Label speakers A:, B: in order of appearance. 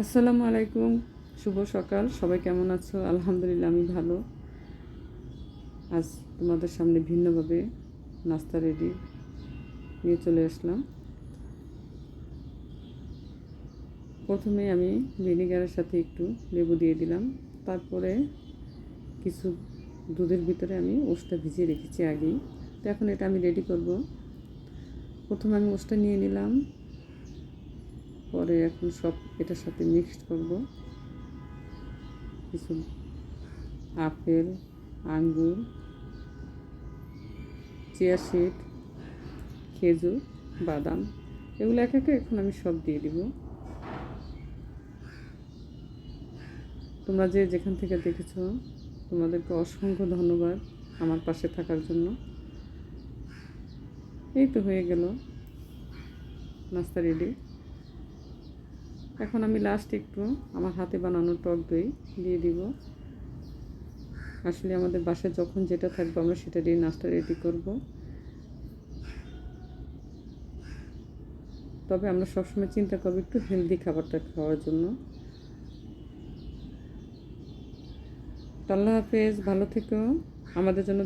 A: আসসালামু আলাইকুম, শুভ সকাল। সবাই কেমন আছো? আলহামদুলিল্লাহ, আমি ভালো। আজ তোমাদের সামনে ভিন্নভাবে নাস্তা রেডি নিয়ে চলে আসলাম। প্রথমে আমি ভিনেগারের সাথে একটু লেবু দিয়ে দিলাম, তারপরে কিছু দুধের ভিতরে আমি ওটসটা ভিজিয়ে রেখেছি আগেই। তো এখন এটা আমি রেডি করব। প্রথমে আমি ওটসটা নিয়ে নিলাম, পরে এখন সব এটার সাথে মিক্সড করব। কিছু আপেল, আঙ্গুর, চিয়া সিড, খেজুর, বাদাম, এগুলো এক একে এখন আমি সব দিয়ে দিব। তোমরা যে যেখান থেকে দেখেছো তোমাদেরকে অসংখ্য ধন্যবাদ আমার পাশে থাকার জন্য। এই তো হয়ে গেল নাস্তা রেডি। এখন আমি লাস্ট একটু আমার হাতে বানানো টক দই দিয়ে দিব। আসলে আমাদের বাসায় যখন যেটা থাকবে আমরা সেটা দিয়ে নাস্তা রেডি করব। তবে আমরা সবসময় চিন্তা করবো একটু হেলদি খাবারটা খাওয়ার জন্য। আল্লাহ হাফেজ, ভালো থেকো, আমাদের জন্য